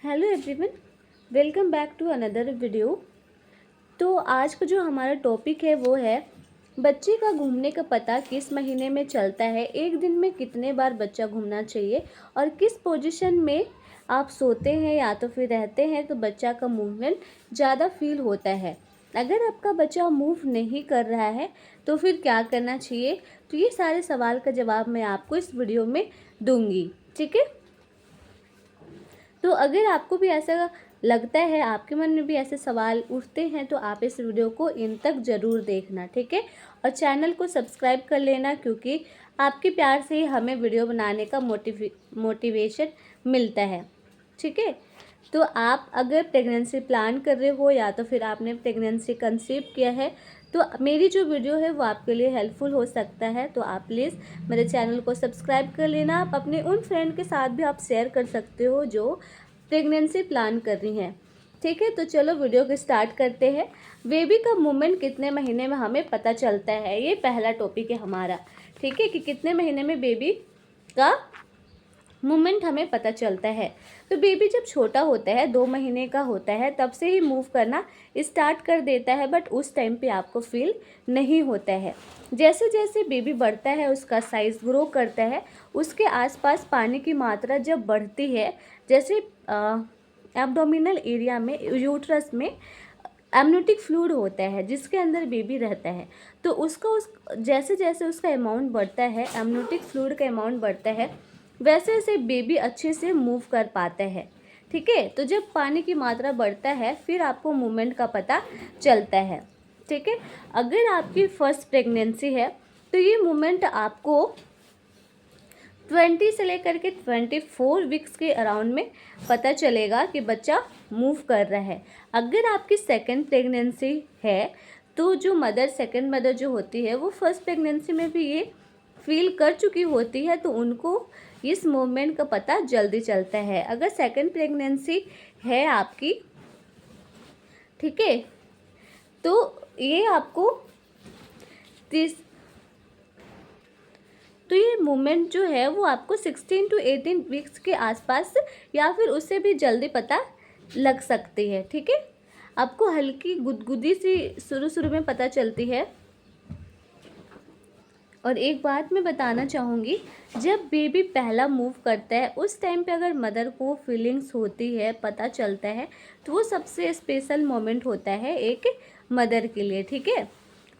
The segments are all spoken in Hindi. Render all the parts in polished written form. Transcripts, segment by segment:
Hello everyone, welcome back to another video. तो आज का जो हमारा टॉपिक है वो है बच्चे का घूमने का पता किस महीने में चलता है, एक दिन में कितने बार बच्चा घूमना चाहिए और किस पोजीशन में आप सोते हैं या तो फिर रहते हैं तो बच्चा का मूवमेंट ज़्यादा फील होता है। अगर आपका बच्चा मूव नहीं कर रहा है तो फिर क्या करना चाहिए, तो ये सारे सवाल का जवाब मैं आपको इस वीडियो में दूंगी। ठीक है, तो अगर आपको भी ऐसा लगता है, आपके मन में भी ऐसे सवाल उठते हैं, तो आप इस वीडियो को इन तक ज़रूर देखना। ठीक है, और चैनल को सब्सक्राइब कर लेना, क्योंकि आपके प्यार से ही हमें वीडियो बनाने का मोटिवेशन मिलता है। ठीक है, तो आप अगर प्रेगनेंसी प्लान कर रहे हो या तो फिर आपने प्रेगनेंसी कंसीव किया है, तो मेरी जो वीडियो है वो आपके लिए हेल्पफुल हो सकता है। तो आप प्लीज़ मेरे चैनल को सब्सक्राइब कर लेना। आप अपने उन फ्रेंड के साथ भी आप शेयर कर सकते हो जो प्रेगनेंसी प्लान कर रही हैं। ठीक है, तो चलो वीडियो को स्टार्ट करते हैं। बेबी का मूवमेंट कितने महीने में हमें पता चलता है, ये पहला टॉपिक है हमारा। ठीक है, कि कितने महीने में बेबी का मूवमेंट हमें पता चलता है। तो बेबी जब छोटा होता है, 2 महीने का होता है, तब से ही मूव करना स्टार्ट कर देता है, बट उस टाइम पे आपको फील नहीं होता है। जैसे जैसे बेबी बढ़ता है, उसका साइज़ ग्रो करता है, उसके आसपास पानी की मात्रा जब बढ़ती है, जैसे एब्डोमिनल एरिया में, यूट्रस में एमनियोटिक फ्लूइड होता है जिसके अंदर बेबी रहता है, तो जैसे जैसे उसका अमाउंट बढ़ता है, एमनियोटिक फ्लूइड का अमाउंट बढ़ता है, वैसे वैसे बेबी अच्छे से मूव कर पाता है। ठीक है, तो जब पानी की मात्रा बढ़ता है फिर आपको मूवमेंट का पता चलता है। ठीक है, अगर आपकी फर्स्ट प्रेगनेंसी है तो ये मूवमेंट आपको 20 से लेकर के 24 वीक्स के अराउंड में पता चलेगा कि बच्चा मूव कर रहा है। अगर आपकी सेकंड प्रेगनेंसी है तो जो सेकंड मदर जो होती है वो फर्स्ट प्रेगनेंसी में भी ये फील कर चुकी होती है, तो उनको इस मूवमेंट का पता जल्दी चलता है। अगर सेकंड प्रेगनेंसी है आपकी, ठीक है, तो ये आपको तो ये मूवमेंट जो है वो आपको 16 to 18 वीक्स के आसपास या फिर उससे भी जल्दी पता लग सकती है। ठीक है, आपको हल्की गुदगुदी सी शुरू में पता चलती है। और एक बात मैं बताना चाहूँगी, जब बेबी पहला मूव करता है उस टाइम पे अगर मदर को फीलिंग्स होती है, पता चलता है, तो वो सबसे स्पेशल मोमेंट होता है एक मदर के लिए। ठीक है,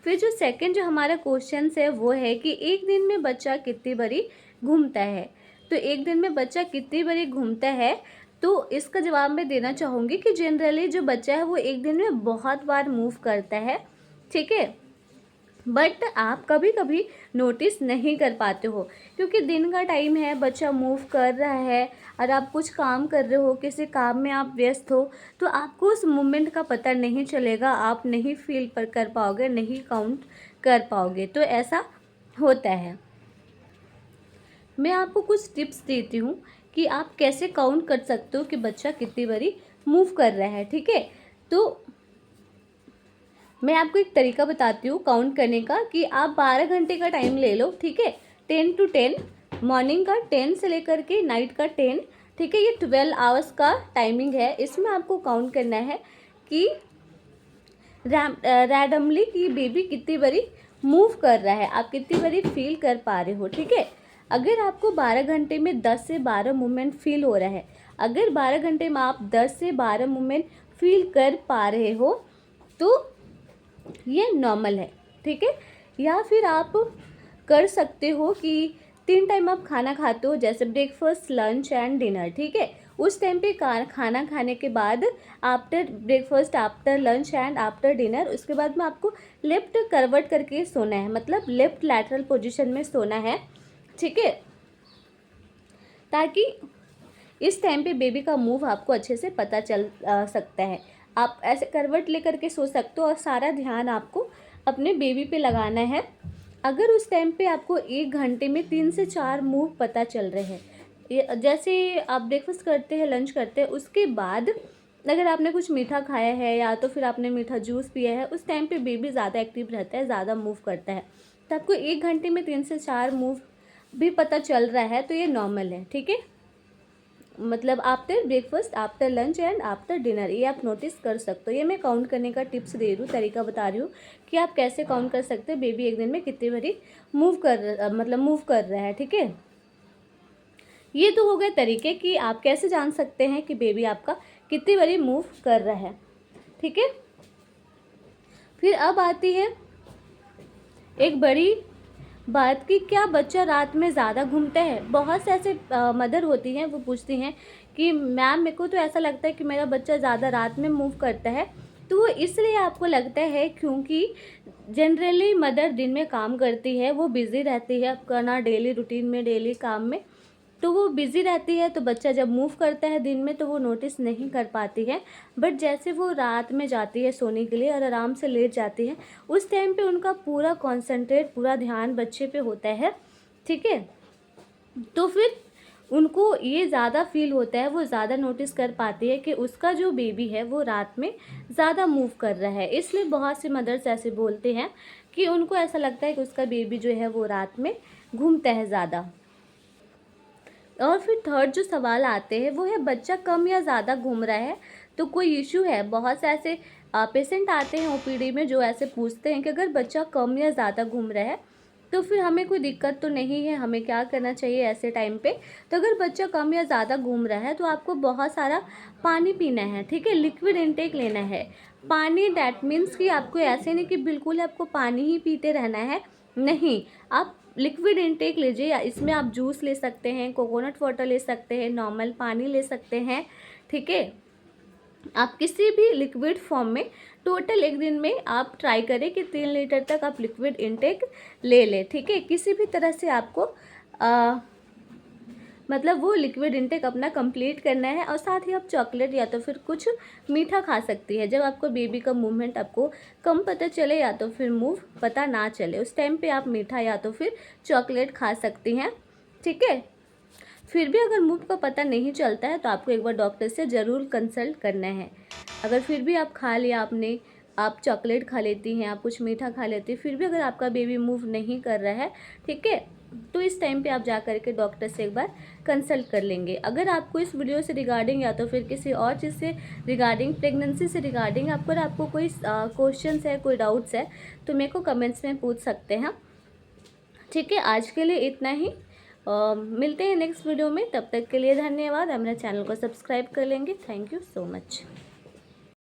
फिर जो सेकंड जो हमारा क्वेश्चन है वो है कि एक दिन में बच्चा कितनी बारी घूमता है। तो एक दिन में बच्चा कितनी बारी घूमता है, तो इसका जवाब मैं देना चाहूँगी कि जनरली जो बच्चा है वो एक दिन में बहुत बार मूव करता है। ठीक है, बट आप कभी कभी नोटिस नहीं कर पाते हो, क्योंकि दिन का टाइम है, बच्चा मूव कर रहा है और आप कुछ काम कर रहे हो, किसी काम में आप व्यस्त हो, तो आपको उस मोमेंट का पता नहीं चलेगा, आप नहीं फील कर पाओगे, नहीं काउंट कर पाओगे। तो ऐसा होता है। मैं आपको कुछ टिप्स देती हूँ कि आप कैसे काउंट कर सकते हो कि बच्चा कितनी बारी मूव कर रहा है। ठीक है, तो मैं आपको एक तरीका बताती हूँ काउंट करने का, कि आप 12 घंटे का टाइम ले लो। ठीक है, 10 to 10, मॉर्निंग का 10 से लेकर के नाइट का 10। ठीक है, ये 12 आवर्स का टाइमिंग है। इसमें आपको काउंट करना है कि रैंडमली कि बेबी कितनी बारी मूव कर रहा है, आप कितनी बारी फील कर पा रहे हो। ठीक है, अगर आपको 12 घंटे में 10 से 12 मूवमेंट फील हो रहा है, अगर 12 घंटे में आप 10 से 12 मूवमेंट फील कर पा रहे हो तो ये नॉर्मल है। ठीक है, या फिर आप कर सकते हो कि 3 टाइम आप खाना खाते हो, जैसे ब्रेकफास्ट, लंच एंड डिनर। ठीक है, उस टाइम पे खाना खाने के बाद after breakfast, after lunch and after dinner, उसके बाद में आपको लेफ्ट करवट करके सोना है, मतलब लेफ्ट लैटरल पोजीशन में सोना है। ठीक है, ताकि इस टाइम पे बेबी का मूव आपको अच्छे से पता चल सकता है। आप ऐसे करवट लेकर के सो सकते हो और सारा ध्यान आपको अपने बेबी पे लगाना है। अगर उस टाइम पे आपको 1 घंटे में 3 से 4 मूव पता चल रहे हैं, जैसे आप ब्रेकफास्ट करते हैं, लंच करते हैं, उसके बाद अगर आपने कुछ मीठा खाया है या तो फिर आपने मीठा जूस पिया है, उस टाइम पे बेबी ज़्यादा एक्टिव रहता है, ज़्यादा मूव करता है, तो आपको 1 घंटे में 3 से 4 मूव भी पता चल रहा है, तो ये नॉर्मल है। ठीक है, मतलब after breakfast, after lunch and after dinner, ये आप नोटिस कर सकते हो। ये मैं काउंट करने का टिप्स दे रही हूँ, तरीका बता रही हूँ कि आप कैसे काउंट कर सकते हैं बेबी एक दिन में कितनी बारी मूव कर रहा है। ठीक है, ये तो हो गए तरीके कि आप कैसे जान सकते हैं कि बेबी आपका कितनी बारी मूव कर रहा है। ठीक है, फिर अब आती है एक बड़ी बात की क्या बच्चा रात में ज़्यादा घूमता है। बहुत से ऐसे मदर होती हैं, वो पूछती हैं कि मैम मेरे को तो ऐसा लगता है कि मेरा बच्चा ज़्यादा रात में मूव करता है। तो वो इसलिए आपको लगता है क्योंकि जनरली मदर दिन में काम करती है, वो बिज़ी रहती है अपना डेली रूटीन में, डेली काम में, तो वो बिज़ी रहती है। तो बच्चा जब मूव करता है दिन में तो वो नोटिस नहीं कर पाती है, बट जैसे वो रात में जाती है सोने के लिए और आराम से लेट जाती है, उस टाइम पे उनका पूरा कॉन्सेंट्रेट, पूरा ध्यान बच्चे पे होता है। ठीक है, तो फिर उनको ये ज़्यादा फील होता है, वो ज़्यादा नोटिस कर पाती है कि उसका जो बेबी है वो रात में ज़्यादा मूव कर रहा है। इसलिए बहुत से मदर्स ऐसे बोलते हैं कि उनको ऐसा लगता है कि उसका बेबी जो है वो रात में घूमता है ज़्यादा। और फिर थर्ड जो सवाल आते हैं वो है बच्चा कम या ज़्यादा घूम रहा है तो कोई इशू है। बहुत से ऐसे पेशेंट आते हैं ओपीडी में जो ऐसे पूछते हैं कि अगर बच्चा कम या ज़्यादा घूम रहा है तो फिर हमें कोई दिक्कत तो नहीं है, हमें क्या करना चाहिए ऐसे टाइम पे। तो अगर बच्चा कम या ज़्यादा घूम रहा है तो आपको बहुत सारा पानी पीना है। ठीक है, लिक्विड इनटेक लेना है। पानी दैट मीन्स कि आपको ऐसे नहीं कि बिल्कुल आपको पानी ही पीते रहना है, नहीं, आप लिक्विड इनटेक लीजिए। या इसमें आप जूस ले सकते हैं, कोकोनट वाटर ले सकते हैं, नॉर्मल पानी ले सकते हैं। ठीक है, आप किसी भी लिक्विड फॉर्म में टोटल एक दिन में आप ट्राई करें कि 3 लीटर तक आप लिक्विड इनटेक ले लें। ठीक है, किसी भी तरह से आपको मतलब वो लिक्विड इनटेक अपना कंप्लीट करना है। और साथ ही आप चॉकलेट या तो फिर कुछ मीठा खा सकती है। जब आपको बेबी का मूवमेंट आपको कम पता चले या तो फिर मूव पता ना चले, उस टाइम पे आप मीठा या तो फिर चॉकलेट खा सकती हैं। ठीक है, फिर भी अगर मूव का पता नहीं चलता है तो आपको एक बार डॉक्टर से ज़रूर कंसल्ट करना है। अगर फिर भी आप खा लिया आपने, आप चॉकलेट खा लेती हैं, आप कुछ मीठा खा लेती हैं, फिर भी अगर आपका बेबी मूव नहीं कर रहा है, ठीक है, तो इस टाइम पे आप जा कर के डॉक्टर से एक बार कंसल्ट कर लेंगे। अगर आपको इस वीडियो से रिगार्डिंग या तो फिर किसी और चीज़ से रिगार्डिंग, प्रेगनेंसी से रिगार्डिंग आपको कोई क्वेश्चंस है, कोई डाउट्स है तो मेरे को कमेंट्स में पूछ सकते हैं। ठीक है, आज के लिए इतना ही। मिलते हैं नेक्स्ट वीडियो में, तब तक के लिए धन्यवाद। हमारे चैनल को सब्सक्राइब कर लेंगे। Thank you so much.